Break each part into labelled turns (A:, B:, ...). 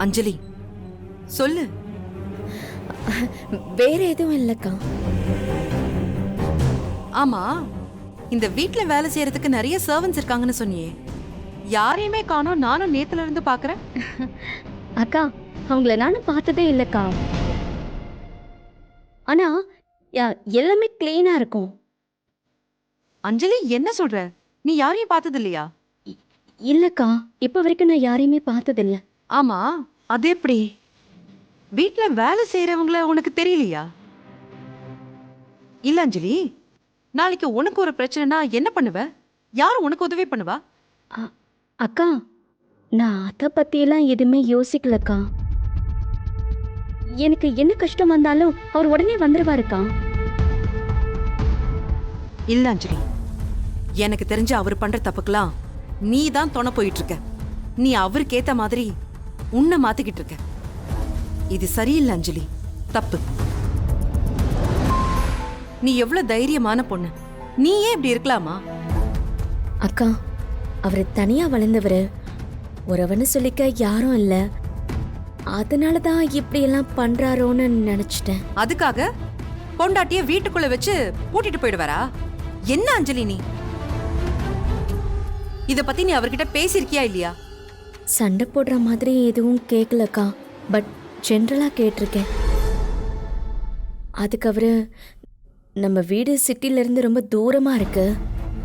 A: அஞ்சலி சொல்லு.
B: வேற எதுவும் இல்லக்கா.
A: ஆமா, இந்த வீட்ல வேலை செய்யறதுக்கு நிறைய சர்வன்ட்ஸ் இருக்காங்கன்னு சொன்னியே, யாரையுமே காணோம். நானும் நேத்துல இருந்து பாக்குறேன்.
B: அக்கா, அவங்கள நானும் பார்த்ததே இல்லக்கா. ஆனா எல்லாமே கிளீனா இருக்கும்.
A: அஞ்சலி என்ன சொல்ற? நீ யாரையும் பார்த்தது இல்லையா?
B: இல்லக்கா, இப்ப வரைக்கும் நான் யாரையுமே பார்த்ததில்ல.
A: ஆமா, அது எப்படி? வீட்ல வேலை செய்யறவங்கள உனக்கு தெரியலையா? இல்ல அஞ்சலி, நாளைக்கு உனக்கு ஒரு பிரச்சனைனா என்ன பண்ணுவ? யாரு உனக்கு உதவி பண்ணுவா?
B: அ- அக்கா, நான் அதை பத்தியெல்லாம் எதுவுமே யோசிக்கலக்கா. எனக்கு என்ன கஷ்டம் வந்தாலும் அவர் உடனே வந்துருவாருக்கா.
A: இல்ல அஞ்சலி, எனக்கு தெரிஞ்ச அவர் பண்ற தப்புக்கெல்லாம் நீ தான் துணை போயிட்டு இருக்க. நீ அவருக்கு ஏத்த மாதிரி உன்னை மாத்திக்கிட்டு இருக்க. இது சரியில்லை அஞ்சலி, தப்பு. நீ எவ்வளவு தைரியமான பொண்ணு, நீ ஏன் இப்படி இருக்கலாமா?
B: அக்கா, அவர் தனியா வளர்ந்தவர், உறவுன்னு சொல்லிக்க யாரும் இல்ல. அதனாலதான் இப்படி எல்லாம் பண்றாரோன்னு நினைச்சிட்டேன்.
A: அதுக்காக பொண்டாட்டிய வீட்டுக்குள்ள வச்சு பூட்டிட்டு போயிடுவாரா? என்ன அஞ்சலி நீ? இத பத்தி நீ அவர்கிட்ட பேசிருக்கியா இல்லையா?
B: சண்டை போடுற மாதிரி எதுவும் கேட்கலக்கா, பட் ஜென்ரலா கேட்டிருக்கேன். அதுக்கு அவரு, நம்ம வீடு சிட்டில இருந்து ரொம்ப தூரமா இருக்கு,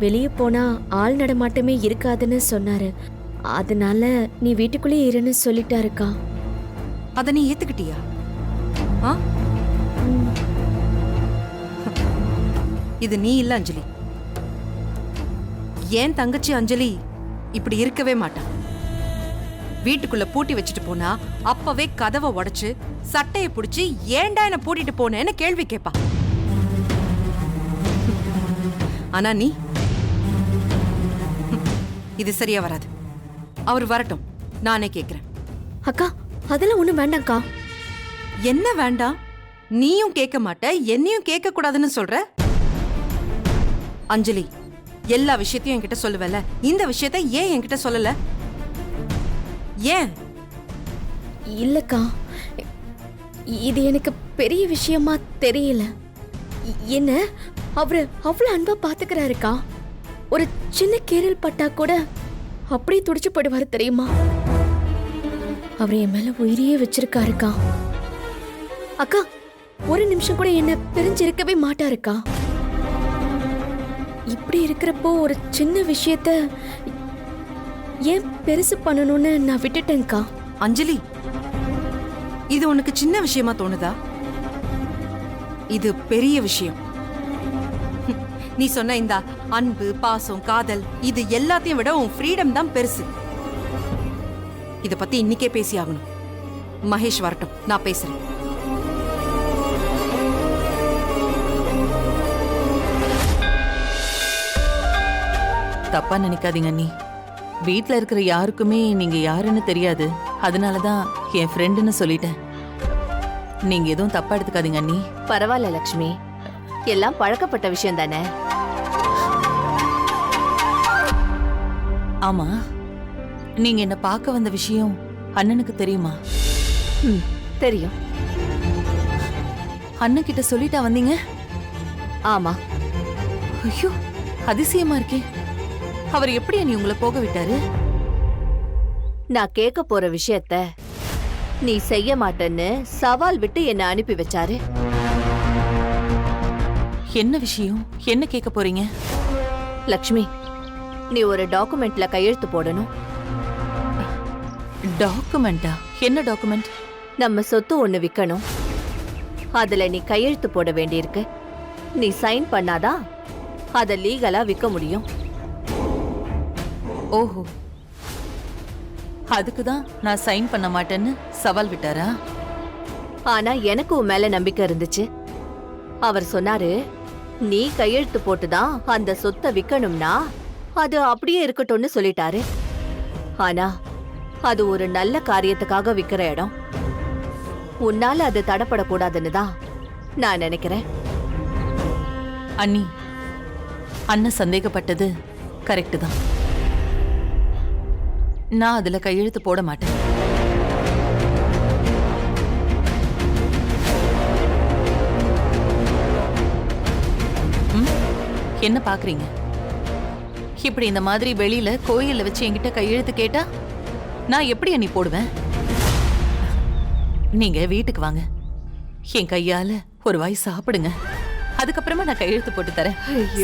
B: வெளியே போனா ஆள் நடமாட்டமே இருக்காதுன்னு சொன்னாரு. அதனால நீ வீட்டுக்குள்ளே இருன்னு சொல்லிட்டாருக்கா.
A: அத நீ ஏத்துக்கிட்டியா? ஆ? இது நீ இல்ல அஞ்சலி. ஏன் தங்கச்சி அஞ்சலி இப்படி இருக்கவே மாட்டா. வீட்டுக்குள்ள பூட்டி வச்சுட்டு போனா அப்பவே கதவை உடைச்சு சட்டையை புடிச்சு ஏன்டா என்ன பூட்டிட்டு போனேன்னு கேள்வி கேட்பா. ஆனா நீ, இது சரியா வராது. அவர் வரட்டும், நானே கேக்குறேன்.
B: அக்கா, அதெல்லாம் ஒண்ணும் வேண்டாம்க்கா.
A: என்ன வேண்டாம்? நீயும் கேட்க மாட்ட, என்னையும் கேட்க கூடாதுன்னு சொல்ற? அஞ்சலி, எல்லா விஷயத்தையும் என்கிட்ட சொல்லுவல, இந்த விஷயத்தை ஏன் என்கிட்ட சொல்லல? ஏன்?
B: இல்லக்கா, இது எனக்கு பெரிய விஷயமா தெரியல. என்ன அவரு அவ்வளவு அன்பா பாத்துக்கிறாருக்கா. ஒரு சின்ன கீரல் பட்டா கூட அப்படியே துடிச்சு போடுவாரு தெரியுமா. அவர் என் மேல உயிரையே வச்சிருக்காருக்கா. அக்கா, ஒரு நிமிஷம் கூட என்ன பிரிஞ்சிருக்கவே மாட்டாருக்கா. இப்படி இருக்கிறப்போ ஒரு சின்ன விஷயத்த ஏன் பெருசு பண்ணணும்னு நான் விட்டுட்டேன்க்கா.
A: அஞ்சலி, இது உனக்கு சின்ன விஷயமா தோணுதா? இது பெரிய விஷயம். நீ சொன்ன இந்த அன்பு, பாசம், காதல், இது எல்லாத்தையும் விட உன் ஃப்ரீடம் தான் பெருசு. இத பத்தி இன்னைக்கே பேசி ஆகணும். மகேஷ் வரட்டும், நான் பேசுறேன்.
C: தப்பா நினைக்காதீங்க அண்ணி. வீட்ல இருக்கிற யாருக்குமே நீங்க யாருன்னு தெரியாது. அதனாலதான் என் ஃப்ரெண்டுன்னு சொல்லிட்டேன். நீங்க எதுவும் தப்பா எடுத்துக்காதீங்க அண்ணி.
D: பரவாயில்ல லக்ஷ்மி, எல்லாம் பழக்கப்பட்ட விஷயம் தானே.
C: ஆமா, நீங்க என்ன பார்க்க வந்த விஷயம் அண்ணனுக்கு தெரியுமா?
D: தெரியும்.
C: அண்ணன் கிட்ட சொல்லிட்டா வந்தீங்க?
D: ஆமா.
C: ஐயோ, அதிசயமா இருக்கே. அவர் எப்படி நீ உங்களை போக விட்டாரு?
D: நான் கேட்க போற விஷயத்த நீ செய்ய மாட்டேன்னு சவால் விட்டு என்ன அனுப்பி வச்சாரு.
C: என்ன விஷயம்? என்ன கேட்க போறீங்க?
D: லக்ஷ்மி, நீ ஒரு டாக்குமெண்ட்ல கையெழுத்து போடணும்.
C: டாக்குமெண்டா? என்ன டாக்குமெண்ட்?
D: நம்ம சொத்து ஒண்ணு விக்கணும். அதுல நீ கையெழுத்து போட வேண்டியிருக்கு. நீ சைன் பண்ணாதான் அத லீகலா விக்க முடியும்.
C: ஓஹோ, அதுக்குதான் நான் சைன் பண்ண மாட்டேன்னு சவால் விட்டாரா?
D: ஆனா எனக்கு உன் மேல நம்பிக்கை இருந்துச்சு. அவர் சொன்னாரு, நீ கையெழுத்து போட்டுதான் அந்த சொத்தை விக்கணும்னா அது அப்படியே இருக்கட்டும்னு சொல்லிட்டாரு. ஆனா அது ஒரு நல்ல காரியத்துக்காக விக்கிற இடம். உன்னால அது தடப்படக்கூடாதுன்னு தான் நான் நினைக்கிறேன்.
C: அண்ணி, அண்ணன் சந்தேகப்பட்டது கரெக்ட் தான். நான் அதுல கையெழுத்து போட மாட்டேன். என்ன பாக்குறீங்க? இப்படி இந்த மாதிரி வெளியில கோயில்ல வச்சு என்கிட்ட கையெழுத்து கேட்டா நான் எப்படி அண்ணி போடுவேன்? நீங்க வீட்டுக்கு வாங்க, என் கையால ஒரு வாய் சாப்பிடுங்க, அதுக்கப்புறமா நான் கையெழுத்து போட்டு தரேன்.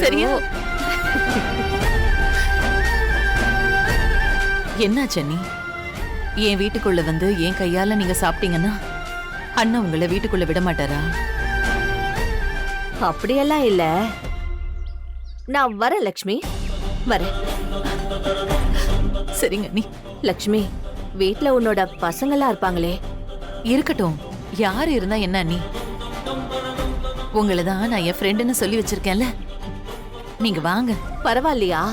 C: சரியா? என்னாச்சு அண்ணி? என் வீட்டுக்குள்ள வந்து என் கையால நீங்க சாப்பிட்டீங்கன்னா அண்ணா உங்களை வீட்டுக்குள்ள விட மாட்டாரா?
D: அப்படியெல்லாம் இல்ல. நான் வரேன் லக்ஷ்மி, வரேன்.
C: சரிங்க அண்ணி.
D: லக்ஷ்மி, வீட்ல உன்னோட பசங்கெல்லாம் இருப்பாங்களே?
C: இருக்கட்டும், யாரு இருந்தா என்ன அண்ணி? உங்களை தான் நான் என் ஃப்ரெண்டுன்னு சொல்லி வச்சிருக்கேன்ல. நீங்க வாங்க.
D: பரவாயில்லையா?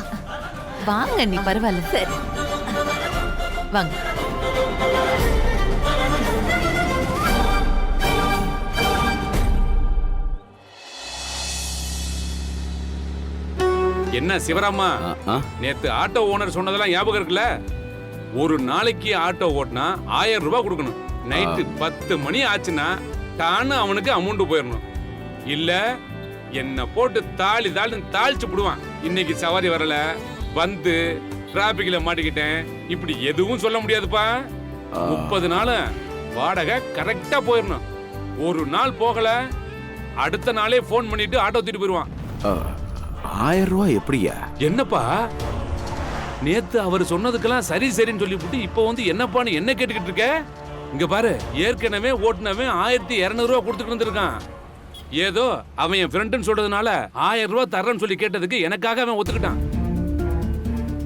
C: வாங்க அண்ணி, பரவாயில்ல.
D: சரி
C: வாங்க.
E: என்ன சிவராமா, நேத்து ஆட்டோ ஓனர் சொன்னதெல்லாம் ஞாபகம் இருக்குல்ல? ஒரு நாளைக்கு ஆட்டோ ஓட்டினா 1000 ரூபாய் கொடுக்கணும். நைட்டு 10 மணி ஆச்சுன்னா தானே அவனுக்கு அமௌண்ட் போயிடணும். இல்ல என்ன போட்டு தாளிச்சு விடுவான். இன்னைக்கு சவாரி வரல, வந்து டிராபிக்ல மாட்டிக்கிட்டேன், இப்படி எதுவும் சொல்ல முடியாதுப்பா. 30 நாள் வாடகை கரெக்டா போயிடணும். ஒரு நாள் போகல, அடுத்த நாளே போன் பண்ணிட்டு ஆட்டோ தூக்கிட்டு போயிடுவான்.
F: 1000 ரூபாய் எப்படியா?
E: என்னப்பா நேத்து அவர் சொன்னதுக்கெல்லாம் சரி சரின்னு சொல்லிவிட்டு இப்ப வந்து என்னப்பான்னு என்ன கேட்டுக்கிட்டு இருக்க? இங்க பாரு, ஏற்கனவே ஓட்டுனவன் 1200 ரூபாய் கொடுத்துட்டு இருந்திருக்கான். ஏதோ அவன் என் ஃப்ரெண்டுன்னு சொல்றதுனால 1000 ரூபாய் தர்றேன்னு சொல்லி கேட்டதுக்கு எனக்காக அவன் ஒத்துக்கிட்டான்.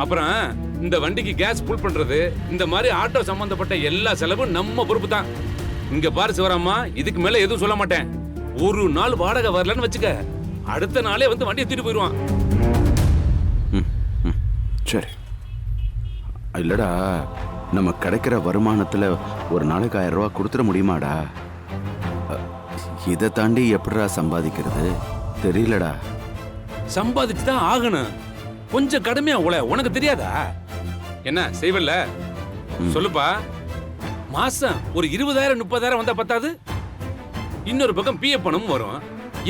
E: அப்புறம் இந்த வண்டிக்கு கேஸ் ஃபுல் பண்றது, இந்த மாதிரி ஆட்டோ சம்பந்தப்பட்ட எல்லா செலவும் நம்ம பொறுப்பு தான். இங்க பாரு சிவராமா, இதுக்கு மேல எதுவும் சொல்ல மாட்டேன். ஒரு நாள் வாடகை வரலன்னு வச்சுக்க, அடுத்த நாளே வந்து வண்டியை தூக்கிட்டு போயிடுவான்.
F: சரி, இல்லடா, நம்ம கிடைக்கிற வருமானத்துல ஒரு நாளைக்கு 1000 ரூபாய் கொடுத்துட முடியுமாடா? இதை தாண்டி எப்படிடா சம்பாதிக்கிறது தெரியலடா.
E: சம்பாதிச்சு தான் ஆகணும். கொஞ்சம் கடுமையா உனக்கு தெரியாதா? என்ன செய்வல்ல சொல்லுப்பா. மாசம் ஒரு 20,000 30,000 வந்தா பத்தாது? இன்னொரு பக்கம் பிஎஃப் பணமும் வரும்.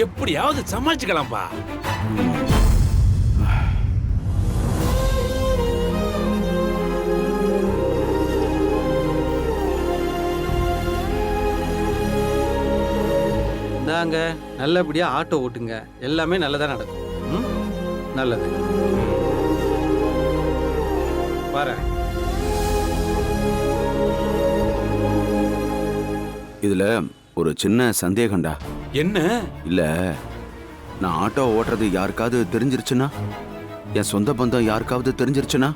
E: எப்படியாவது சமாளிச்சுக்கலாம்ப்பா.
G: நாங்க நல்லபடியா ஆட்டோ ஓட்டுங்க, எல்லாமே நல்லதா நடக்கும். ம்? நல்லது. வரேன்.
F: இதுல ஒரு சின்ன சந்தேகம்டா.
E: என்ன?
F: இல்ல, நான் ஆட்டோ ஓட்டுறது யாருக்காவது தெரிஞ்சிருச்சுன்னா, என் சொந்த பந்தம் யாருக்காவது தெரிஞ்சிருச்சுன்னா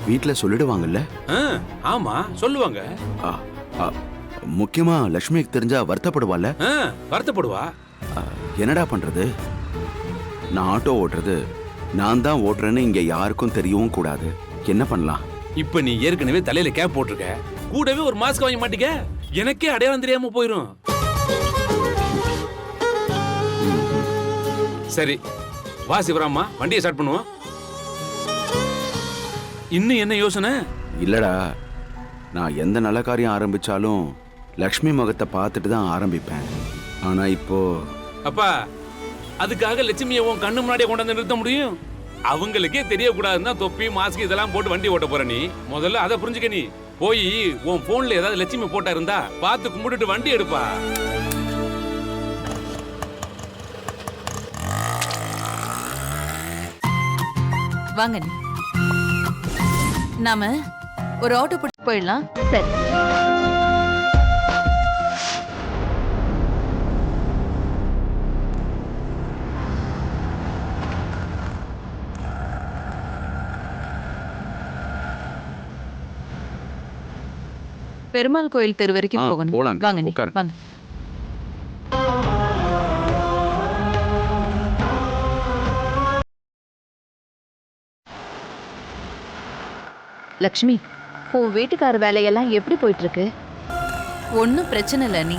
F: வீட்டுல சொல்லிடுவாங்கல்ல?
E: ஆமா சொல்லுவாங்க.
F: முக்கியமா லட்சுமிக்கு தெரிஞ்சா வருத்தப்படுவாள்ல?
E: வருத்தப்படுவா.
F: என்னடா பண்றது? நான் ஆட்டோ ஓட்டுறது நான் தான் ஓட்டுறேன்னு இங்க யாருக்கும் தெரியவும் கூடாது. என்ன பண்ணலாம்?
E: இப்ப நீ ஏற்கனவே தலையில கேப் போட்டிருக்க, கூடவே ஒரு மாஸ்க் வாங்கி மாட்டிக்க, எனக்கே அடையாளம் தெரியாம போயிரும். சரி வா சிவராமா, வண்டியை ஸ்டார்ட் பண்ணுவோம். இன்னும் என்ன யோசனை?
F: இல்லடா, நான் எந்த நல்ல காரியம் ஆரம்பிச்சாலும் லக்ஷ்மி முகத்தை பார்த்துட்டு தான் ஆரம்பிப்பேன். ஆனா இப்போ
E: அப்பா, அதுக்காக லட்சுமியை உன் கண்ணு முன்னாடியே கொண்டு வந்து நிறுத்த முடியும்? அவங்களுக்கே தெரியக்கூடாதுன்னா தொப்பி மாஸ்க் இதெல்லாம் போட்டு வண்டி ஓட்ட போற. நீ முதல்ல அதை புரிஞ்சுக்க. நீ போய் உன் போன்ல ஏதாவது லட்சுமி போட்டா இருந்தா பார்த்து கும்பிட்டுட்டு வண்டி எடுப்பா.
C: வாங்க நீ, நாம ஒரு ஆட்டோ பிடிச்சு போயிடலாம்.
D: சரி.
C: பெருமாள் கோயில் தெரு வரைக்கும் போகணும்.
F: போலாம்.
C: வாங்க நீ, வாங்க.
D: லக்ஷ்மி, உன் வீட்டுக்கார வேலையெல்லாம் எப்படி போயிட்டு இருக்கு?
C: ஒன்னும் பிரச்சனை இல்லை நீ.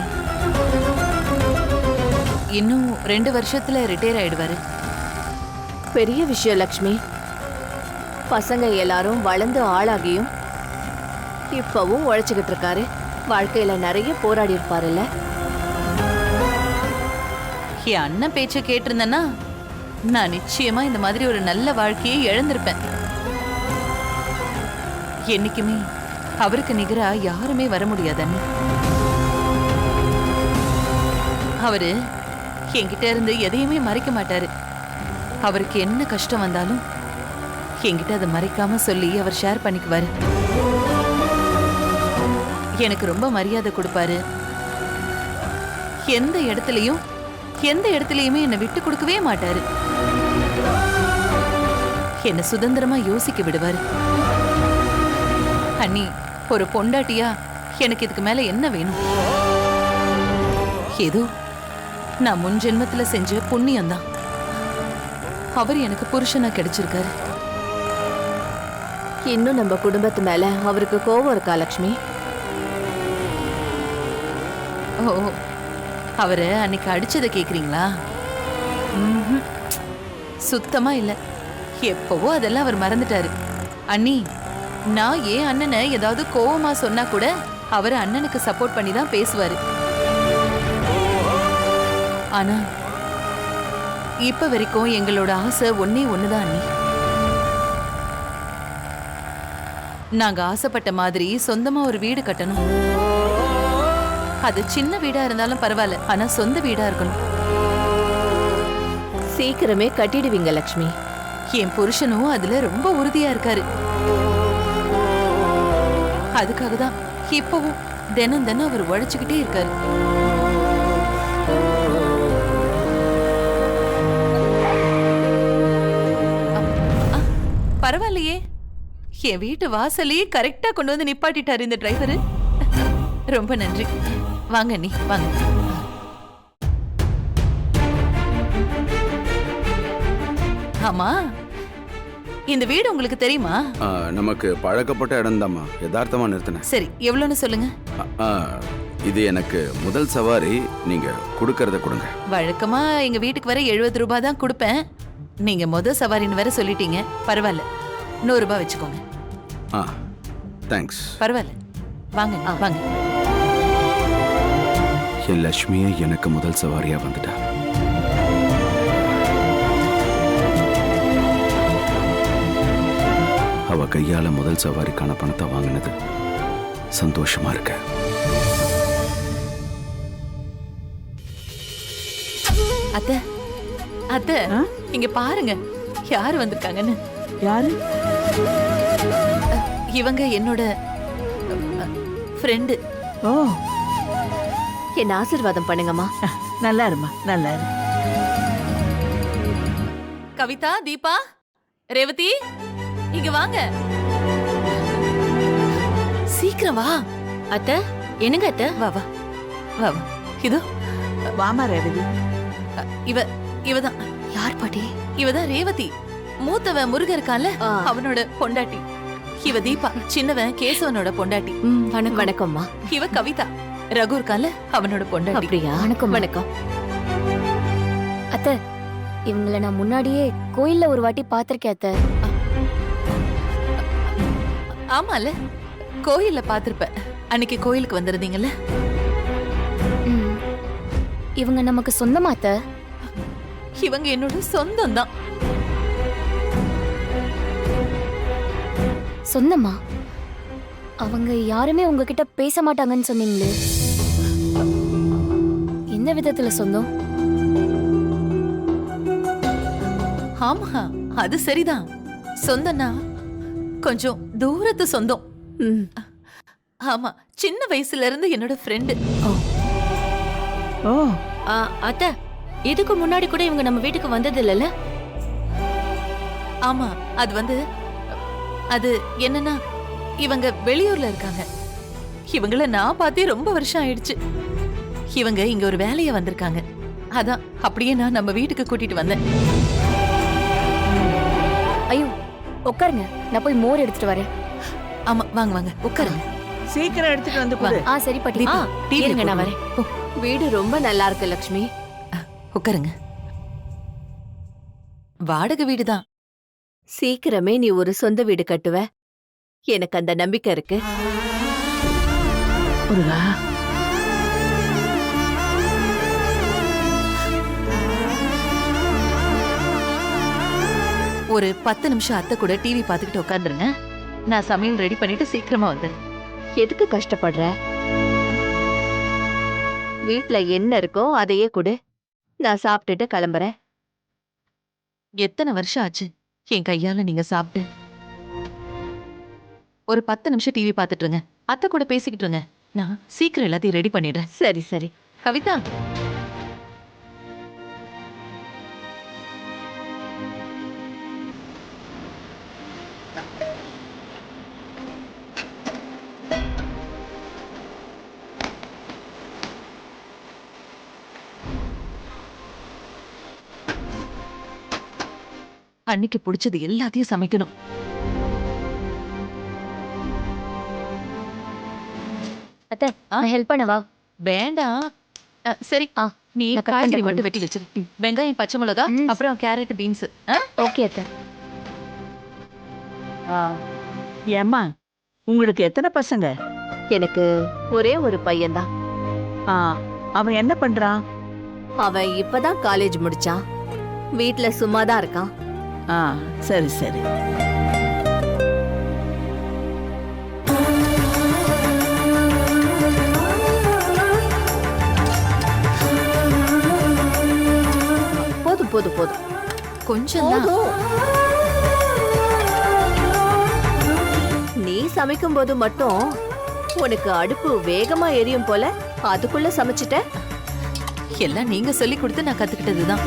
C: இன்னும் 2 வருஷத்துல ரிட்டையர் ஆயிடுவாரு.
D: பெரிய விஷயம் லக்ஷ்மி. பசங்க எல்லாரும் வளர்ந்து ஆளாகியும் இப்பவும் உழைச்சுக்கிட்டு இருக்காரு. வாழ்க்கையில நிறைய போராடி இருப்பாருல்ல?
C: என் அண்ணன் பேச்ச கேட்டிருந்தேன்னா நான் நிச்சயமா இந்த மாதிரி ஒரு நல்ல வாழ்க்கையை இழந்திருப்பேன். என்னைக்குமே அவருக்கு நிகரா யாருமே வர முடியாதன்னு. அவரு என்கிட்ட இருந்து எதையுமே மறைக்க மாட்டாரு. அவருக்கு என்ன கஷ்டம் வந்தாலும் என்கிட்ட அதை மறைக்காம சொல்லி அவர் ஷேர் பண்ணிக்குவாரு. எனக்கு ரொம்ப மரியாதை கொடுப்பாரு. எந்த இடத்துலயுமே என்னை விட்டு கொடுக்கவே மாட்டாரு. என்ன சுதந்திரமா யோசிக்க விடுவாரு. அண்ணி, ஒரு பொண்டாட்டியா எனக்கு இதுக்கு மேல என்ன வேணும்? ஏதோ நான் முன் ஜென்மத்துல செஞ்ச புண்ணியம்தான். அவர் எனக்கு புருஷனா கிடைச்சிருக்காரு.
D: இன்னும் நம்ம குடும்பத்து மேல அவருக்கு கோபம் இருக்கா லக்ஷ்மி?
C: ஓ, அவரை அன்னைக்கு அடிச்சதை கேக்குறீங்களா? ம்ஹும். சுத்தமா இல்ல. எப்பவோ அதெல்லாம் அவர் மறந்துட்டாரு. அண்ணி, நான் ஏன் அண்ணனை ஏதாவது கோவமா சொன்னா கூட அவர் அண்ணனுக்கு சப்போர்ட் பண்ணி தான் பேசுவாரு. ஆனா இப்ப வரைக்கும் எங்களோட ஆசை ஒன்னே ஒண்ணுதான் அண்ணி. நாங்க ஆசைப்பட்ட மாதிரி சொந்தமா ஒரு வீடு கட்டணும். அது சின்ன வீடா இருந்தாலும் பரவாயில்ல, ஆனா சொந்த வீடா இருக்கணும்.
D: சீக்கிரமே கட்டிடுவீங்க லக்ஷ்மி.
C: என் புருஷனும் அதுல ரொம்ப உறுதியா இருக்காரு. அதுக்காக தான் இப்பவும் தினம் தினம் அவர் உழைச்சுக்கிட்டே இருக்காரு. பரவாயில்லையே, என் வீட்டு வாசலையே கரெக்டா கொண்டு வந்து நிப்பாட்டிட்டாரு இந்த டிரைவரு. ரொம்ப நன்றி. வாங்க நீ வாங்க. ஆமா, இந்த வீடு உங்களுக்கு தெரியுமா?
F: நமக்கு பழக்கப்பட்ட இடம்தாம்மா, யதார்த்தமா நிறுத்தினேன்.
C: சரி, எவ்வளோன்னு சொல்லுங்க.
F: இது எனக்கு முதல் சவாரி. நீங்க கொடுக்கறத கொடுங்க.
C: வழக்கமா எங்க வீட்டுக்கு வர 70 ரூபாய் தான் கொடுப்பேன். நீங்க முத சவாரின்னு வேற சொல்லிட்டீங்க. பரவாயில்ல, 100 ரூபாய் வச்சுக்கோங்க.
F: தேங்க்ஸ்.
C: பரவாயில்ல, வாங்க வாங்க.
F: என் லட்சுமியே எனக்கு முதல் சவாரியா வந்துட்டா. அவ கையால முதல் சவாரிக்கான பணத்தை வாங்கினது சந்தோஷமா இருக்க.
C: அத்தை, அத்தை, இங்க பாருங்க யாரு வந்திருக்காங்கன்னு.
H: யாரு?
C: இவங்க என்னோட ஃப்ரெண்டு.
H: ஓ,
D: என்ன ஆசீர்வாதம் பண்ணுங்கம்மா.
H: நல்லா இருமா, நல்லா இரு.
C: கவிதா, தீபா, ரேவதி, இங்க வாங்க. சீக்கிரம் வா.
B: அத்தை, என்னங்க அத்தை?
C: வா வா வா வா. இதோ
H: வாமா ரேவதி.
C: இவதான்.
B: யார் பாட்டி?
C: இவதான் ரேவதி. மூத்தவன் முருகன் இருக்கான்ல, அவனோட பொண்டாட்டி. இவ தீபா, சின்னவன் கேசவனோட பொண்டாட்டி.
D: வணக்கம். வணக்கம்மா.
C: இவ கவிதா, ரகு இருக்கான்ல, அவனோட பொண்டாட்டி.
D: அப்படியா?
B: வணக்கம்.
D: வணக்கம்.
B: அத்தை, இவங்கள நான் முன்னாடியே கோயில்ல ஒரு வாட்டி பாத்திருக்கேன் அத்தை.
C: ஆமால, கோயில்ல பாத்திருப்ப. அன்னைக்கு கோயிலுக்கு வந்திருந்தீங்கல்ல.
B: இவங்க நமக்கு சொந்தமா அத்தை?
C: இவங்க என்னோட சொந்தம் தான்.
B: சொந்தமா? அவங்க யாருமே உங்ககிட்ட பேச மாட்டாங்கன்னு சொன்னீங்களே, எந்த விதத்துல சொந்தம்?
C: ஆமா, அது சரிதான். சொந்தம்னா கொஞ்சம் தூரத்து சொந்தம். ஆமா, சின்ன வயசுல இருந்து என்னோட ஃப்ரெண்டு.
H: ஓ,
B: அத்தை, இதுக்கு முன்னாடி கூட இவங்க நம்ம வீட்டுக்கு வந்தது இல்லைல்ல?
C: ஆமா, அது என்னன்னா, இவங்க வெளியூர்ல இருக்காங்க. இவங்கள நான் பார்த்தே ரொம்ப வருஷம் ஆயிடுச்சு. இவங்க இங்க ஒரு வேலையா வந்திருக்காங்க. அதான் அப்படியே நான் நம்ம வீட்டுக்கு கூட்டிட்டு வந்தேன்.
B: ஐயோ, உட்காருங்க, நான் போய் மோர் எடுத்துட்டு வரேன்.
C: ஆமா, வாங்க வாங்க உட்காருங்க.
H: சீக்கிரம் எடுத்துட்டு வந்து கொடு.
B: சரி பாட்டி.
C: தீபா, டிவி
B: இருங்க, நான்
C: போடு.
B: வரேன்.
C: ஓ,
D: வீடு ரொம்ப நல்லா இருக்கு லக்ஷ்மி.
C: உட்காருங்க. வாடகை வீடுதான்.
D: சீக்கிரமே நீ ஒரு சொந்த வீடு கட்டுவ, எனக்கு அந்த நம்பிக்கை இருக்கு.
H: முருகா,
C: ஒரு 10 நிமிஷம் அத்தை கூட டிவி பார்த்துக்கிட்டு உட்காந்துருங்க. நான் சமையல் ரெடி பண்ணிட்டு சீக்கிரமா வந்துடுறேன்.
D: எதுக்கு கஷ்டப்படுற? வீட்ல என்ன இருக்கோ அதையே கொடு, நான் சாப்பிட்டுட்டு கிளம்புறேன்.
C: எத்தனை வருஷம் ஆச்சு என் கையால நீங்க சாப்பிட்டு? ஒரு 10 நிமிஷம் டிவி பார்த்துட்டு இருங்க, அத்தை கூட பேசிக்கிட்டு இருங்க. நான் சீக்கிரம் எல்லாத்தையும் ரெடி பண்ணிடுறேன்.
D: சரி சரி.
C: கவிதா, அன்னைக்கு பிடிச்சது எல்லாத்தையும் சமைக்கணும்.
B: அத்தை ஹெல்ப் பண்ணவா?
C: வேண்டாம். சரி, நீ
B: நான் cut
C: காய்கறி
B: பண்ணிட்டு
C: மட்டும் வெட்டி வச்சிரு. வெங்காயம், பச்சை மிளகா, அப்புறம் கேரட், பீன்ஸ்.
B: ஓகே அத்தை.
H: ஏம்மா, உங்களுக்கு எத்தனை பசங்க?
D: எனக்கு ஒரே ஒரு பையன்தான்.
H: ஆ, அவன் என்ன பண்றான்?
D: அவன் இப்பதான் காலேஜ் முடிச்சான். வீட்ல சும்மாதான் இருக்கான்.
H: ஆ, சரி சரி.
D: போதும் போதும் போதும்
C: கொஞ்சம் தான்.
D: நீ சமைக்கும் போது மட்டும் உனக்கு அடுப்பு வேகமா எரியும் போல, அதுக்குள்ள சமைச்சிட்ட.
C: எல்லாம் நீங்க சொல்லி கொடுத்து நான் கத்துக்கிட்டதுதான்.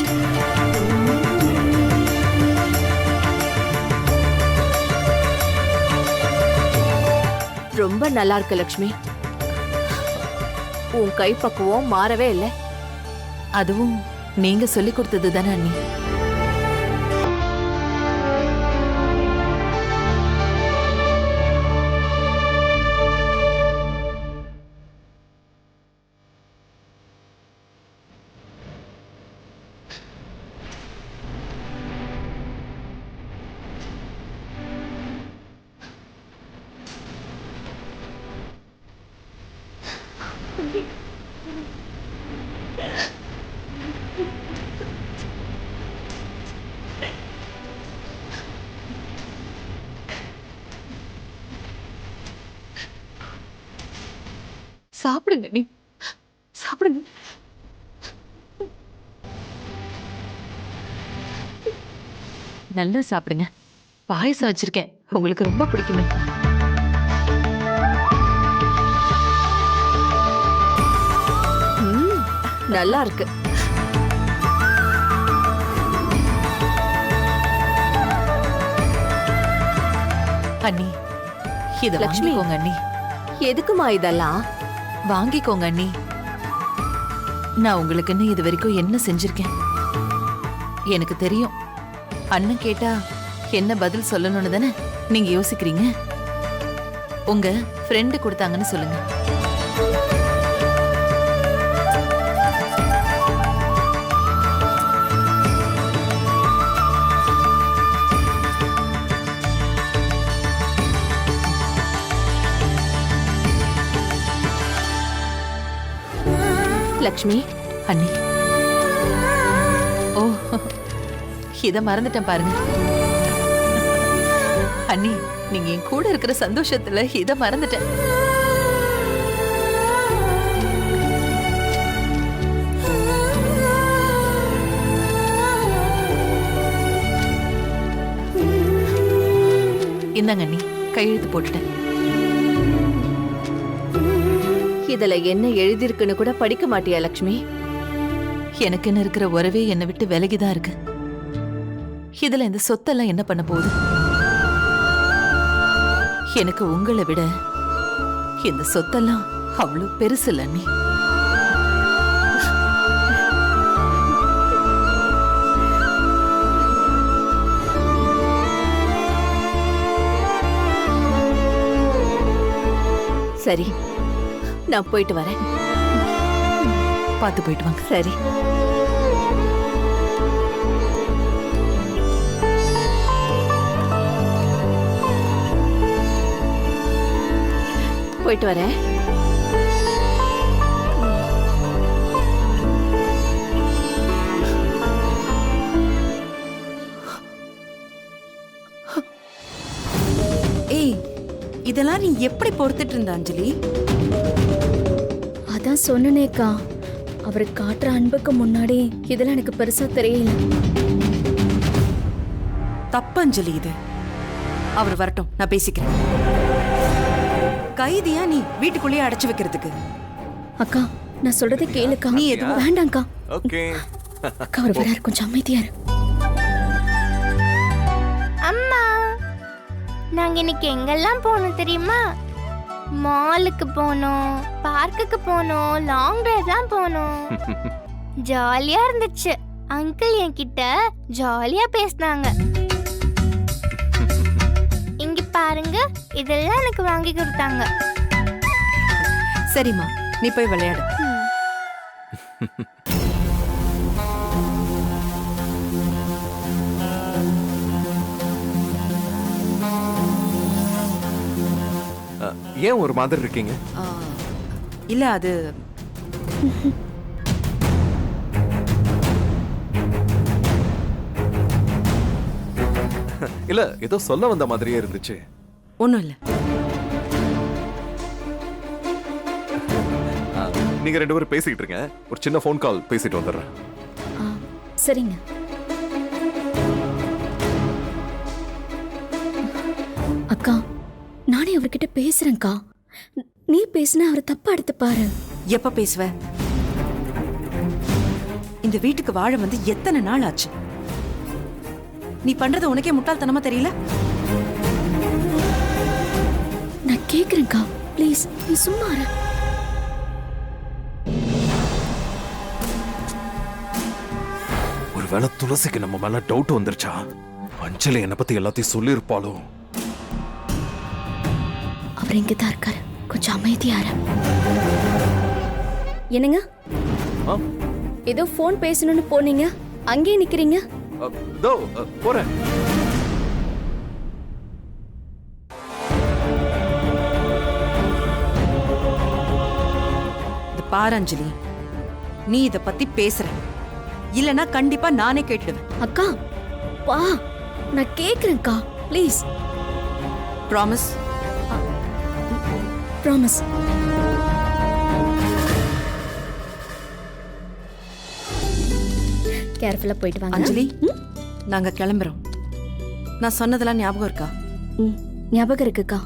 D: ரொம்ப நல்லா இருக்கு லக்ஷ்மி. உன் கைப்பக்குவம் மாறவே இல்லை.
C: அதுவும் நீங்க சொல்லி கொடுத்தது தானே அண்ணி. சாப்பிடுங்க நீ, சாப்பிடுங்க. நல்லா சாப்பிடுங்க. பாயசம் வச்சிருக்கேன், உங்களுக்கு ரொம்ப பிடிக்குமே.
D: நல்லா இருக்கு.
C: அண்ணி, இத
D: லக்ஷ்மி.
C: வாங்கிக்கோங்க அண்ணி.
D: எதுக்குமா இதெல்லாம்?
C: வாங்கிக்கோங்க அண்ணி. நான் உங்களுக்குன்னு இது வரைக்கும் என்ன செஞ்சிருக்கேன் எனக்கு தெரியும். அண்ணன் கேட்டா என்ன பதில் சொல்லணும்னு தானே நீங்க யோசிக்கிறீங்க. உங்க ஃப்ரெண்டு கொடுத்தாங்கன்னு சொல்லுங்க.
D: லக்ஷ்மி.
C: அண்ணி, ஓ, இத மறந்துட்டேன் பாருங்க. அண்ணி, நீங்க என் கூட இருக்கிற சந்தோஷத்துல இத மறந்துட்டேன். இந்தாங்க அண்ணி, கையெழுத்து போட்டுட்டேன்.
D: இதுல என்ன எழுதிருக்குன்னு கூட படிக்க மாட்டியா லக்ஷ்மி?
C: எனக்குன்னு இருக்கிற உறவே என்னை விட்டு விலகிதான் இருக்கு. இதுல இந்த சொத்தெல்லாம் என்ன பண்ண போகுது? எனக்கு உங்களை விட இந்த சொத்தெல்லாம் அவ்வளவு பெருசு இல்ல அண்ணி.
D: சரி, நான் போயிட்டு வரேன்.
C: பார்த்து போயிட்டு வாங்க.
D: சரி. போயிட்டு வரேன்.
A: இதெல்லாம் நீ எப்படி பொறுத்துட்டு இருந்த அஞ்சலி?
B: அதான் சொன்னனேக்கா, அவர் காட்டுற அன்புக்கு முன்னாடி இதெல்லாம் எனக்கு பெருசா தெரியல.
A: தப்பு அஞ்சலி இது. அவர் வரட்டும், நான் பேசிக்கிறேன். கைதியா நீ வீட்டுக்குள்ளேயே அடைச்சு வைக்கிறதுக்கு?
B: அக்கா, நான் சொல்றதை கேளுக்கா.
A: நீ எதுவும்
B: வேண்டாம்க்கா.
I: ஓகே.
B: அக்கா அவர் வராரு, கொஞ்சம் அமைதியா இரு.
J: அம்மா, நாங்க இன்னைக்கு எங்கெல்லாம் போனோம் தெரியுமா? மாலுக்கு போனோம், பார்க்குக்கு போனோம், லாங் டிரைவ்லாம் போனோம். ஜாலியா இருந்துச்சு. அங்கிள் என்கிட்ட ஜாலியா பேசினாங்க. இங்க பாருங்க, இதெல்லாம் எனக்கு வாங்கி கொடுத்தாங்க.
A: சரிம்மா, நீ போய் விளையாடு.
I: ஏன் ஒரு மாதிரி இருக்கீங்க?
A: இல்ல அது
I: இல்ல ஏதோ சொல்ல வந்த மாதிரியே இருந்துச்சு.
A: ஒண்ணும் இல்ல.
I: நீங்க ரெண்டு பேரும் பேசிக்கிட்டு இருங்க, ஒரு சின்ன ஃபோன் கால் பேசிட்டு வந்துடுறேன்.
B: சரிங்க. அக்கா, நானே அவர்கிட்ட பேசுறேன்க்கா. நீ பேசினா அவர் தப்பா எடுத்து பாரு.
A: எப்ப பேசுவ? இந்த வீட்டுக்கு வாழ வந்து எத்தனை நாள் ஆச்சு? நீ பண்றது உனக்கே முட்டாள்தனமா தெரியல?
B: நான் கேக்குறேன்க்கா, ப்ளீஸ் நீ சும்மா இரு.
I: ஒருவேளை துளசிக்கு நம்ம மேல டவுட் வந்துருச்சா? அஞ்சலி என்னை பத்தி எல்லாத்தையும் சொல்லியிருப்பாளோ?
B: அவர் இங்கதான் இருக்காரு, கொஞ்சம் அமைதியா இரு. என்னங்க, ஏதோ போன் பேசணும்னு போனீங்க, அங்கேயே நிக்கிறீங்க.
I: இதோ போறேன்.
A: பாரு அஞ்சலி, நீ இத பத்தி பேசுற இல்லனா கண்டிப்பா நானே கேட்டுடுவேன்.
B: அக்கா வா, நான் கேக்குறேன்க்கா, ப்ளீஸ்.
A: ப்ராமிஸ்?
B: ப்ராமிஸ். கேர்ஃபுல்லா போயிட்டு வாங்க.
A: அஞ்சலி, நாங்க கிளம்புறோம். நான் சொன்னதெல்லாம் ஞாபகம் இருக்கா?
B: ஞாபகம் இருக்குக்கா.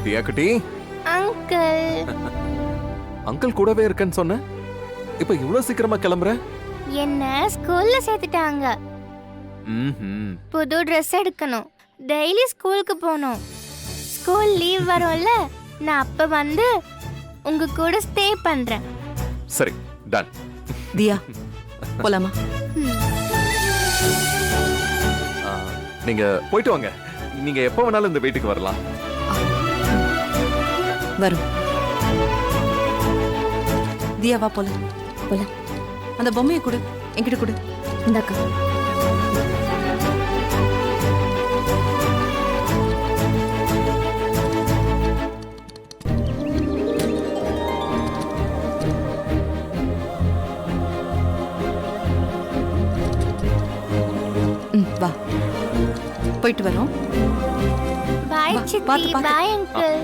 I: தியா குட்டி,
J: அங்கிள்,
I: அங்கிள் கூடவே இருக்கேன்னு சொன்ன, இப்ப இவ்வளவு சீக்கிரமா கிளம்புற?
J: என்ன ஸ்கூல்ல சேர்த்துட்டாங்க. புது ட்ரெஸ் எடுக்கணும், டெய்லி ஸ்கூலுக்கு போகணும். ஸ்கூல் லீவ் வரும்ல, நான் அப்ப வந்து உங்க கூட ஸ்டே பண்றேன்.
I: சரி, டன்.
A: தியா, போலாமா?
I: நீங்க போயிட்டு வாங்க. நீங்க எப்ப வேணாலும் இந்த வீட்டுக்கு வரலாம்.
A: வரும். தியா வா போலாம்.
B: போலாம்.
A: அந்த பொம்மையை கொடு, என்கிட்ட கொடு.
B: இந்தாக்கா.
A: வா, போயிட்டு வரோம்.
J: பாய்
A: பாத்து,
J: சித்தி,
A: பாத்து.
J: Bye uncle.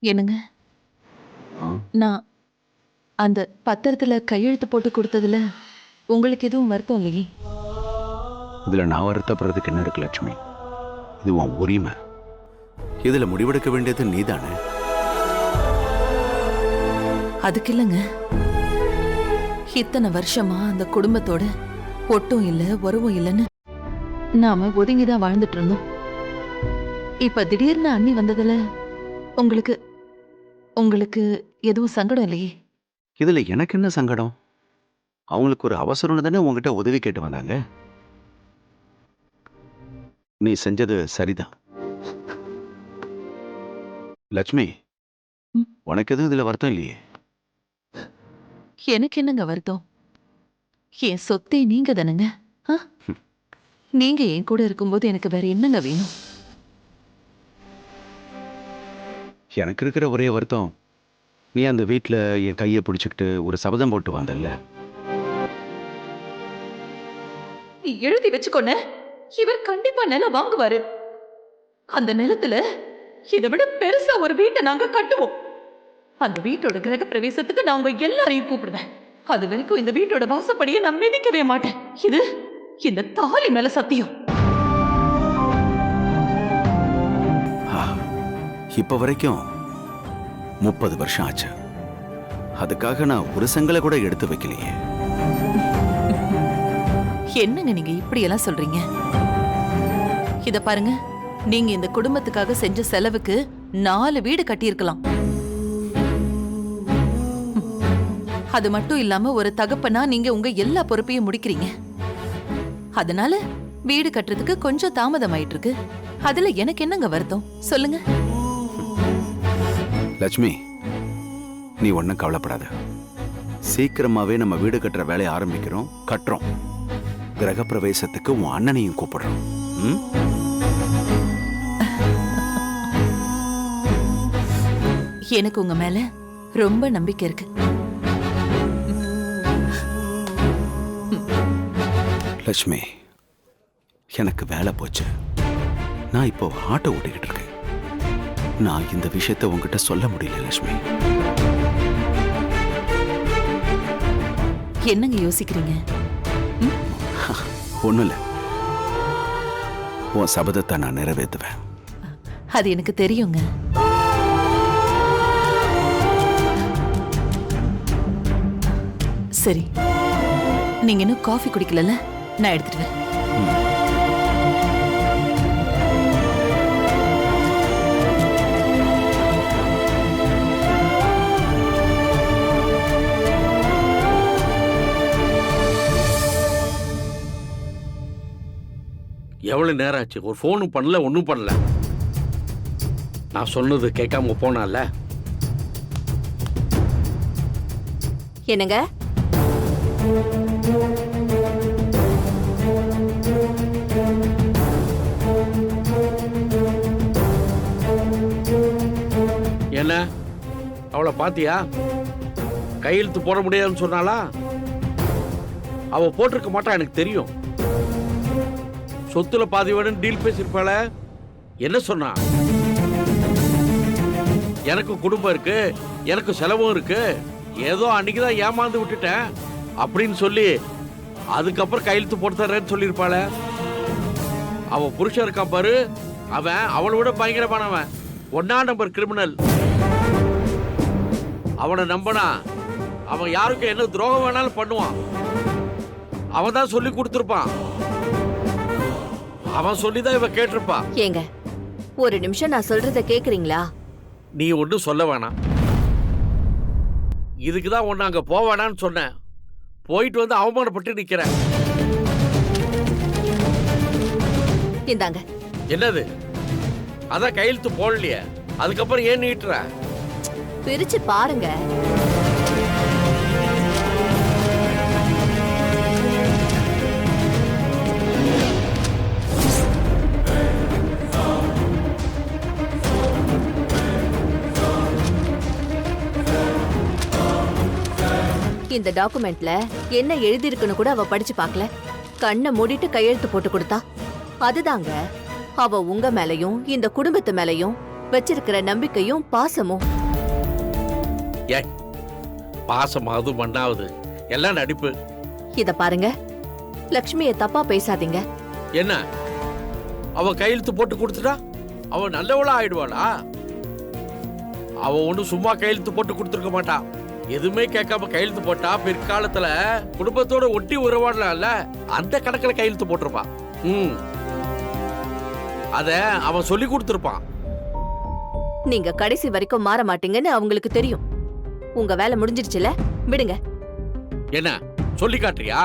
C: என்னங்க, நான் அந்த பத்திரத்துல கையெழுத்து போட்டு கொடுத்ததுல உங்களுக்கு எதுவும் வருத்தம் இல்லையே?
F: இதில் நான் வருத்தப்படுறதுக்கு என்ன இருக்கு லட்சுமி? இது உன் உரிமை. இதுல முடிவெடுக்க வேண்டியது நீதானே.
C: அதுக்கு இல்லைங்க, இத்தனை வருஷமா அந்த குடும்பத்தோட ஒட்டும் இல்ல உறவும் இல்லைன்னு நாம ஒதுங்கிதான் வாழ்ந்துட்டு இருந்தோம். இப்ப திடீர்னு அண்ணி வந்ததுல உங்களுக்கு உங்களுக்கு எதுவும் சங்கடம் இல்லையே?
F: இதுல எனக்கு என்ன சங்கடம்? அவங்களுக்கு ஒரு அவசரம்னு தானே உங்ககிட்ட உதவி கேட்டு வந்தாங்க. நீ செஞ்சது சரிதான். லட்சுமி, உனக்கு எதுவும் இதுல வருத்தம் இல்லையே?
C: எனக்கு என்னங்க வருத்தம்? என் சொத்தே நீங்க தானுங்க. நீங்க என் கூட இருக்கும்போது எனக்கு வேற என்னங்க வேணும்?
F: எனக்கு இருக்கிற ஒரே வருத்தம், நீ அந்த வீட்டுல என் கையை பிடிச்சுக்கிட்டு ஒரு சபதம் போட்டு வந்தல்ல.
C: நீ எழுதி வச்சுக்கொன்ன, இவர் கண்டிப்பா நிலம் வாங்குவாரு. அந்த நிலத்துல இதை விட பெருசா ஒரு வீட்டை நாங்க கட்டுவோம். அந்த வீட்டோட கிரக பிரவேசத்துக்கு நான் உங்க எல்லாரையும் கூப்பிடுவேன். அது வரைக்கும் இந்த வீட்டோட வாசப்படியை நான் மிதிக்கவே மாட்டேன். இது இந்த தாலி மேல சத்தியம்.
F: இப்ப வரைக்கும் 30 வருஷம் ஆச்சு. அதுக்காக நான் ஒரு செங்கலை கூட எடுத்து வைக்கலையே.
C: என்னங்க நீங்க இப்படி எல்லாம் சொல்றீங்க? இத பாருங்க, நீங்க இந்த குடும்பத்துக்காக செஞ்ச செலவுக்கு 4 வீடு கட்டியிருக்கலாம். அது மட்டும் இல்லாம ஒரு தகப்பனா நீங்க உங்க எல்லா பொறுப்பையும் முடிக்கிறீங்க. அதனால வீடு கட்டுறதுக்கு கொஞ்சம் தாமதம் ஆயிட்டு இருக்கு. அதுல எனக்கு என்னங்க வருத்தம் சொல்லுங்க?
F: லட்சுமி, நீ ஒன்னும் கவலைப்படாத. சீக்கிரமாவே நம்ம வீடு கட்டுற வேலையை ஆரம்பிக்கிறோம், கட்டுறோம். கிரகப்பிரவேசத்துக்கு உன் அண்ணனையும் கூப்பிடுறோம்.
C: எனக்கு உங்க மேல ரொம்ப நம்பிக்கை இருக்கு.
F: லட்சுமி, எனக்கு வேலை போச்சு. நான் இப்போ ஆட்டோ ஓட்டிக்கிட்டு இருக்கேன். நான் இந்த விஷயத்தை உங்ககிட்ட சொல்ல முடியல லட்சுமி.
C: என்னங்க யோசிக்கிறீங்க?
F: ஒண்ணும் இல்ல, உன் சபதத்தை நான் நிறைவேற்றுவேன்.
C: அது எனக்கு தெரியுங்க. சரி, நீங்க இன்னும் காஃபி குடிக்கல, நான் எடுத்துட்டு வரேன்.
E: எவ்வளவு நேரம் ஆச்சு? ஒரு ஃபோனும் பண்ணல, ஒன்றும் பண்ணல. நான் சொன்னது கேட்காம போனால.
D: என்னங்க?
E: என்ன அவளை பாத்தியா? கையெழுத்து போட முடியாதுன்னு சொன்னாலா? அவ போட்டிருக்க மாட்டா, எனக்கு தெரியும். சொத்துல பாதி வேணும் டீல் பேசிருப்பாள. என்ன சொன்னா? எனக்கு குடும்பம் இருக்கு, எனக்கு செலவும் இருக்கு, ஏதோ அன்னைக்குதான் ஏமாந்து விட்டுட்டேன் அப்படின்னு சொல்லி அதுக்கப்புறம் கையெழுத்து போட்டு தர்றேன்னு சொல்லியிருப்பாள. அவ புருஷன் இருக்கான் பாரு, அவன் அவளை விட பயங்கரமானவன், 1ஆம் நம்பர் கிரிமினல். அவனை நம்பினா அவன் யாருக்கும் என்ன துரோகம் வேணாலும் பண்ணுவான். அவன் தான் சொல்லி கொடுத்துருப்பான். அவன் சொல்லிதான் இவ கேட்டிருப்பா.
D: ஏங்க, ஒரு நிமிஷம் நான் சொல்றத கேக்குறீங்களா?
E: நீ ஒன்றும் சொல்ல வேணாம். இதுக்குதான் ஒன்னு அங்க போவானான்னு சொன்னேன். போயிட்டு வந்து அவமானப்பட்டு நிக்கிறேன்.
D: இந்தாங்க.
E: என்னது? அதான் கையெழுத்து போடலையே, அதுக்கப்புறம் ஏன் நீட்டுற?
D: பிரிச்சு பாருங்க. இந்த டாக்குமெண்ட்ல என்ன எழுதி இருக்குன்னு கூட அவ படிச்சு பார்க்கல. கண்ணை மூடிட்டு கையெழுத்து போட்டு கொடுத்தா. அதுதாங்க அவ உங்க மேலையும் இந்த குடும்பத்து மேலையும் வச்சிருக்கிற நம்பிக்கையும் பாசமும்.
E: பாசமாவது மண்ணாவது எல்லாம் நடிப்பு.
D: இத பாருங்க, லக்ஷ்மிய தப்பா பேசாதீங்க.
E: என்ன அவ கையெழுத்து போட்டு கொடுத்துட்டா
K: அவ நல்லவளா ஆயிடுவாளா? அவ ஒன்றும் சும்மா கையெழுத்து போட்டு கொடுத்துருக்க மாட்டா. எதுவுமே கேட்காம கையெழுத்து போட்டா பிற்காலத்துல குடும்பத்தோட ஒட்டி உறவாடலாம்ல, அந்த கணக்குல கையெழுத்து போட்டிருப்பான். அத அவன் சொல்லி கொடுத்துருப்பான்.
D: நீங்க கடைசி வரைக்கும் மாற மாட்டீங்கன்னு அவங்களுக்கு தெரியும். உங்க வேலை முடிஞ்சிருச்சுல, விடுங்க.
K: என்ன சொல்லி காட்டுறியா?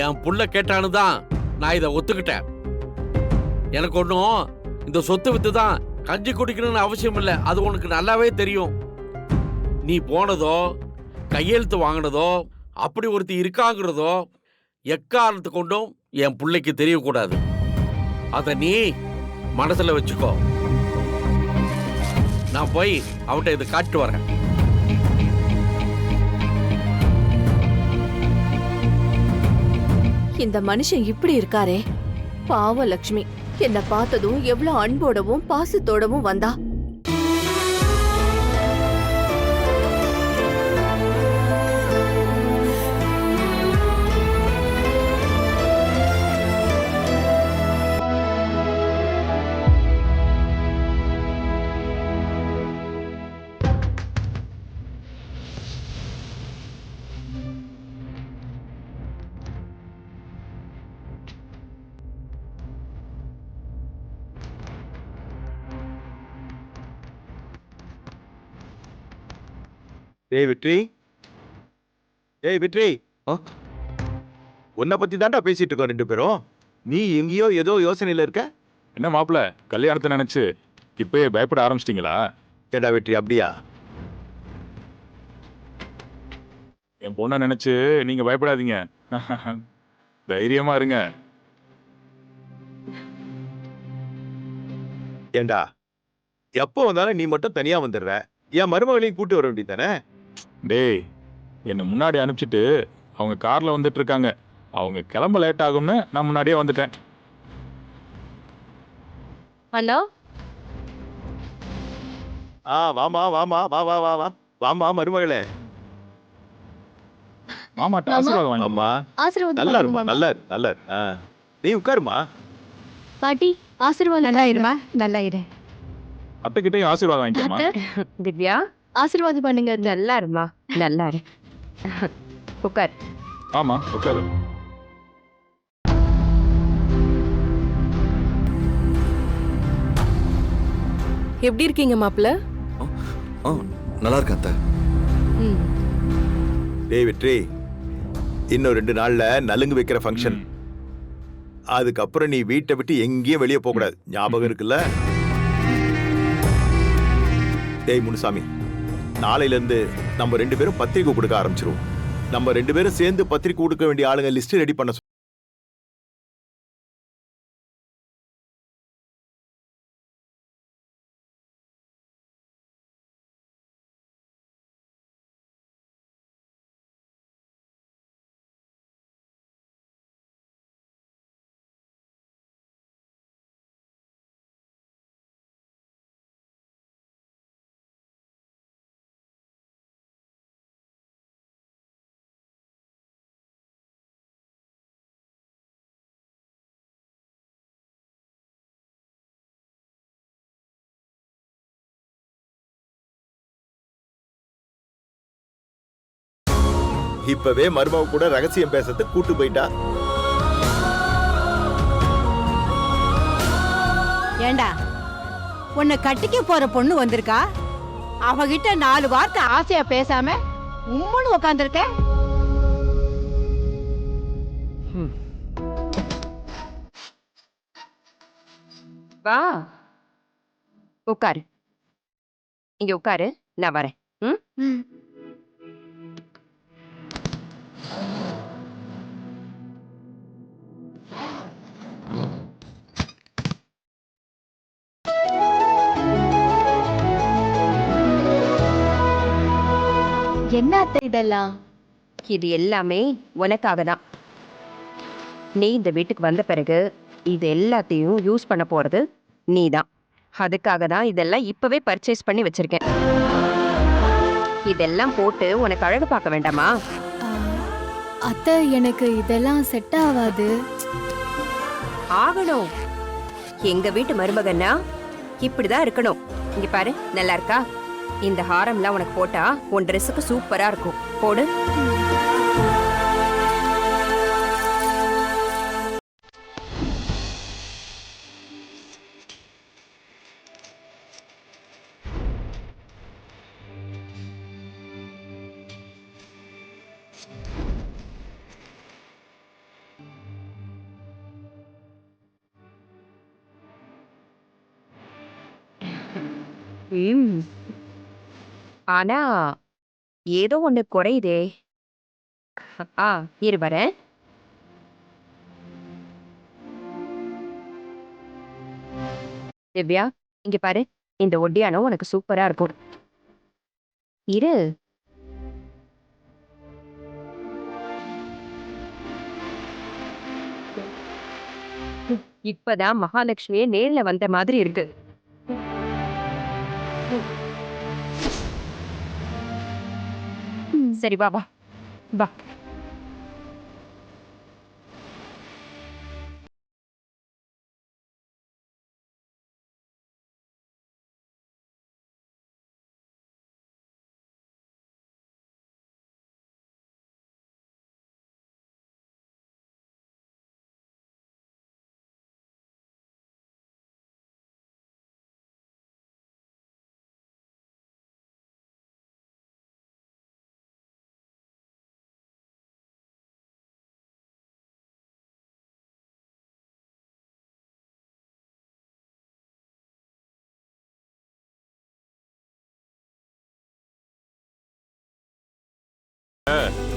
K: என் புள்ள கேட்டானு தான் நான் இதை ஒத்துக்கிட்டேன். எனக்கு ஒன்றும் இந்த சொத்து வித்து தான் கஞ்சி குடிக்கணும்னு அவசியம் இல்லை, அது உனக்கு நல்லாவே தெரியும். நீ போனதோ கையெழுத்து வாங்கினதோ அப்படி ஒருத்தி இருக்காங்கிறதோ எக்காரணத்து கொண்டும் என் பிள்ளைக்கு தெரியக்கூடாது. அத நீ மனசுல வச்சுக்கோ. நான் போய் அவன்கிட்ட இதை காட்டு வரேன்.
D: இந்த மனுஷன் இப்படி இருக்காரே, பாவ லட்சுமி என்ன பார்த்ததும் எவ்வளவு அன்போடவும் பாசத்தோடவும் வந்தா.
L: ஏய் வெற்றி, ஏய் வெற்றி, உன்னை பத்தி தான்டா பேசிட்டு இருக்கோம் ரெண்டு பேரும். நீ எங்கேயோ ஏதோ யோசனையில இருக்க.
M: என்ன மாப்பிள்ள, கல்யாணத்தை நினைச்சு இப்பயே பயப்பட ஆரம்பிச்சிட்டீங்களா?
L: ஏடா வெற்றி, அப்படியா?
M: என் பொண்ணை நினைச்சு நீங்க பயப்படாதீங்க, தைரியமா இருங்க.
L: ஏண்டா எப்போ வந்தாலும் நீ மட்டும் தனியா வந்துடுற, என் மருமகளையும் கூட்டு வர வேண்டியதானே?
M: டேய், என்னை முன்னாடி அனுப்பிச்சிட்டு அவங்க கார்ல வந்துட்டு இருக்காங்க. அவங்க கிளம்ப லேட் ஆகும்னு நான் முன்னாடியே வந்துட்டேன்.
B: ஹலோ,
L: வாமா வாமா வா வா வா வா வாமா மருமகளே.
M: மாமாட்ட ஆசீர்வாதம் வாங்கி.
L: அம்மா நல்லா இருமா, நல்லா இரு, நல்லா இரு. நீ உட்காருமா.
B: பாட்டி ஆசீர்வாதம். நல்லா இருமா, நல்லா இரு.
M: அத்தை கிட்டையும் ஆசீர்வாதம் வாங்கிக்கமா.
B: திவ்யா ஆசீர்வாதம் பண்ணுங்க. நல்லா இருமா, நல்லா இரு. உட்கார்.
M: ஆமா உட்காரு.
A: எப்படி இருக்கீங்க மாப்பிள்ள?
I: நல்லா இருக்கேன் அத்தை.
L: டேய் வெற்றி, இன்னும் 2 நாள்ல நலுங்கு வைக்கிற ஃபங்க்ஷன். அதுக்கப்புறம் நீ வீட்டை விட்டு எங்கேயும் வெளியே போக கூடாது, ஞாபகம் இருக்குல்ல? டேய் முனுசாமி, நாளையில இருந்து நம்ம 2 பேரும் பத்திரிக்கை கொடுக்க ஆரம்பிச்சிருவோம். நம்ம 2 பேரும் சேர்ந்து பத்திரிக்கை கொடுக்க வேண்டிய ஆளுங்க லிஸ்ட் ரெடி பண்ண இப்பவே மருமக கூட ரகசியம் பேசத்து கூட்டு போயிட்டா.
H: ஏண்டா, உன்னை கட்டிக்க போற பொண்ணு வந்திருக்கா, அவகிட்ட 4 வார்த்தை ஆசையா பேசாம உம்முன்னு உக்காந்துருக்க.
N: வா உட்காரு, இங்க உட்காரு, நான் வரேன்.
B: என்ன அத்தை இதெல்லாம்?
N: இது எல்லாமே உனக்காக தான். நீ இந்த வீட்டுக்கு வந்த பிறகு இது எல்லாத்தையும் யூஸ் பண்ண போறது நீ தான். அதுக்காக தான் இதெல்லாம் இப்பவே பர்ச்சேஸ் பண்ணி வச்சிருக்கேன். இதெல்லாம் போட்டு உனக்கு அழகு பார்க்க வேண்டாமா?
B: அத்தை, எனக்கு இதெல்லாம் செட் ஆகாது.
N: ஆகணும். எங்க வீட்டு மருமகன்னா இப்படிதான் இருக்கணும். இங்க பாரு, நல்லா இருக்கா? இந்த ஹாரம்லாம் உனக்கு போட்டா உன் ட்ரெஸ்ஸுக்கு சூப்பரா இருக்கும். போடு. ஆனா ஏதோ ஒண்ணு குறையுதே. இரு வரேன். திவ்யா, இங்க பாரு, இந்த ஒட்டியானம் உனக்கு சூப்பரா இருக்கும். இரு. இப்பதான் மகாலட்சுமியே நேர்ல வந்த மாதிரி இருக்கு. சரி, வா வா வா.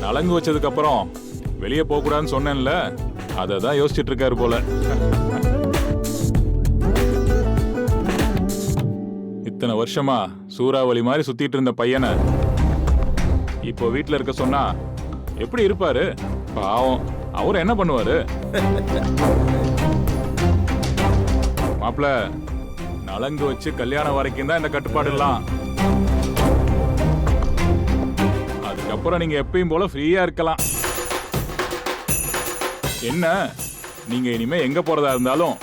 M: நலங்கு வச்சதுக்கு அப்புறம் வெளியே போக கூடாதுன்னு சொன்னேன்ல, அதை தான் யோசிச்சுட்டு இருக்காரு போல. இத்தனை வருஷமா சூறாவளி மாதிரி சுத்திட்டு இருந்த பையனை இப்போ வீட்டுல இருக்க சொன்னா எப்படி இருப்பாரு? பாவம், அவரு என்ன பண்ணுவாரு? மாப்பிள்ள, நலங்கு வச்சு கல்யாணம் வரைக்கும் தான் இந்த கட்டுப்பாடு எல்லாம். அதுக்கப்புறம் நீங்க எப்பயும் போல ஃப்ரீயா இருக்கலாம். என்ன, நீங்க இனிமே எங்க போறதா இருந்தாலும்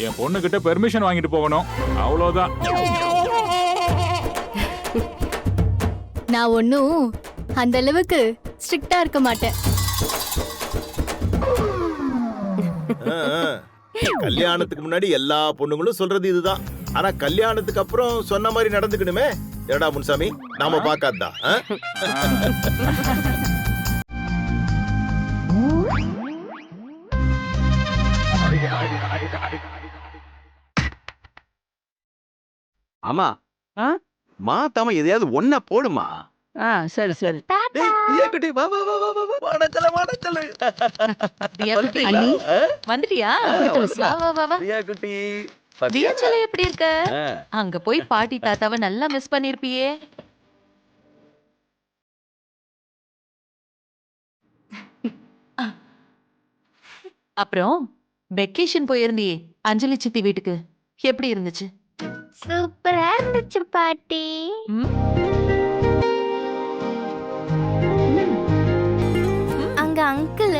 M: என் பொண்ணுகிட்ட பெர்மிஷன் வாங்கிட்டு போகணும், அவ்வளவுதான்.
J: நான் ஒன்னும் அந்த அளவுக்கு ஸ்ட்ரிக்டா இருக்க மாட்டேன்.
L: கல்யாணத்துக்கு முன்னாடி எல்லா பொண்ணுங்களும் சொல்றது இதுதான். ஆனா கல்யாணத்துக்கு அப்புறம் சொன்ன மாதிரி நடந்துக்கணுமே. ஏடா முன்சாமி, நாம பாக்காதா?
F: ஆமா, மாத்தாம எதையாவது ஒன்ன போடுமா.
H: சரி சரி.
C: வந்துட்டியா? எப்படி இருக்க? அங்க போய் பாட்டி தாத்தாவை நல்லா மிஸ் பண்ணிருப்பியே. அப்புறம் வெக்கேஷன் போயிருந்தியே அஞ்சலி சித்தி வீட்டுக்கு, எப்படி இருந்துச்சு?
J: சூப்பரா இருந்துச்சு பாட்டி. அங்க அங்கிள்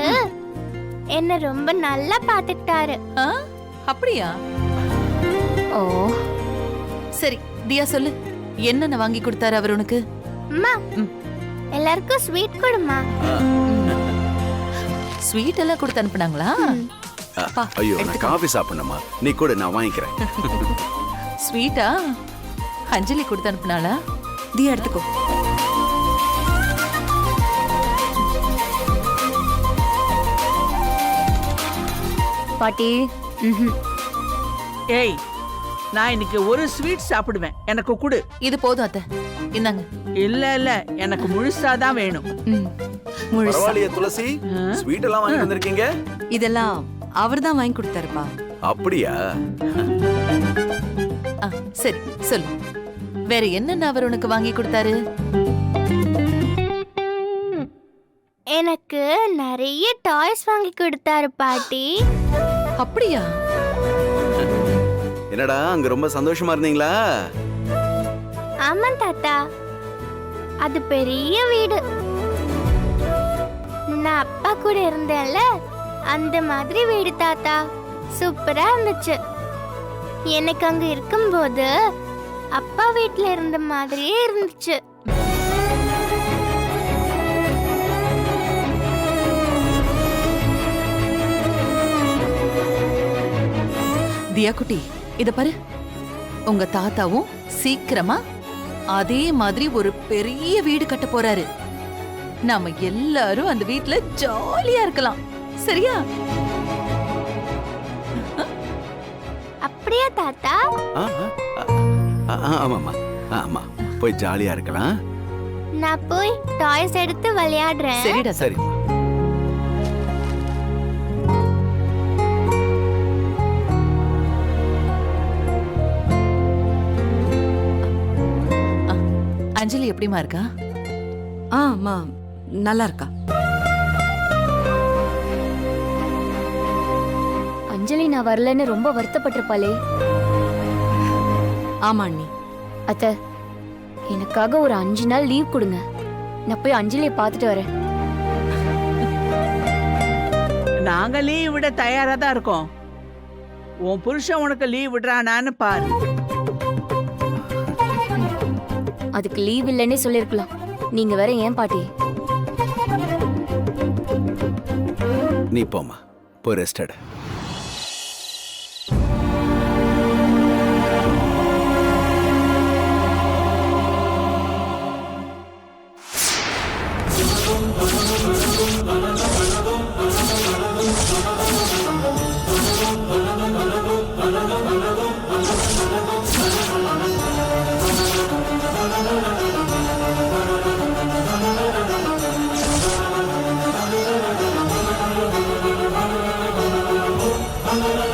J: என்ன ரொம்ப நல்லா பாத்துக்கிட்டாரு.
C: அப்படியா?
J: ஓ
C: சரி, தியா சொல்லு, என்னென்ன வாங்கி கொடுத்தாரு அவர் உனக்கு?
J: அம்மா, எல்லாருக்கும் ஸ்வீட் கொடுமா.
C: ஸ்வீட் எல்லாம் கொடுத்து அனுப்புனாங்களா?
F: ஐயோ, நான் காஃபி சாப்பிடணுமா? நீ கூட, நான் வாங்கிக்கிறேன்.
C: ஸ்வீட்டா? அஞ்சலி கொடுத்து அனுப்புனாளா?
A: தியா எடுத்துக்கோ.
H: பாட்டி. ஏய், நான் இன்னைக்கு ஒரு ஸ்வீட் சாப்பிடுவேன், எனக்கு கொடு.
C: இது போதும் அத்தை, இந்தாங்க.
H: இல்ல இல்ல, எனக்கு முழுசா தான் வேணும்.
F: பரவாயில்லையே துளசி, ஸ்வீட் எல்லாம் வாங்கி வந்திருக்கீங்க.
A: இதெல்லாம் அவர்தான் வாங்கி கொடுத்தாருப்பா.
F: அப்படியா?
C: சரி சொல்லு, வேற என்னென்ன அவர் உனக்கு வாங்கி கொடுத்தாரு?
J: எனக்கு நிறைய டாய்ஸ் வாங்கி கொடுத்தாரு பாட்டி.
C: அப்படியா?
F: என்னடா, அங்க ரொம்ப சந்தோஷமா இருந்தீங்களா?
J: ஆமா தாத்தா, அது பெரிய வீடு. நான் அப்பா கூட இருந்தேன்ல, அந்த மாதிரி வீடு தாத்தா. சூப்பரா இருந்துச்சு. எனக்கு அங்க இருக்கும்போது அப்பா வீட்ல இருந்த மாதிரியே இருந்துச்சு.
C: தியா குட்டி இத பாரு, உங்க தாத்தாவும் சீக்கிரமா அதே மாதிரி ஒரு பெரிய வீடு கட்ட போறாரு. நாம எல்லாரும் அந்த வீட்ல ஜாலியா இருக்கலாம். சரியா?
J: அப்படியா தாத்தா?
F: ஆமாம்மா, ஆமா, போய் ஜாலியா இருக்கலாம்.
J: நான் போய் டாய்ஸ் எடுத்து விளையாடுறேன்.
C: சரிடா.
F: சரி.
C: அஞ்சலி எப்படிமா இருக்கா?
A: அம்மா நல்லா இருக்கா.
B: அஞ்சலி நான் வரலன்னு ரொம்ப வருத்தப்பட்டிருப்பாளே.
A: ஆமா அண்ணி.
B: அத்தை, எனக்காக ஒரு 5 நாள் லீவ் கொடுங்க. நான் போய் அஞ்சலியை பார்த்துட்டு வரேன்.
H: நாங்க லீவ் விட தயாரா தான் இருக்கோம். உன் புருஷன் உனக்கு லீவ் விடுறானான்னு பாரு.
B: அதுக்கு லீவ் இல்லைன்னே சொல்லிருக்கலாம். நீங்க வேற ஏன் பாட்டி?
F: நீ போமா, போய் ரெஸ்ட் எடு.
O: la la la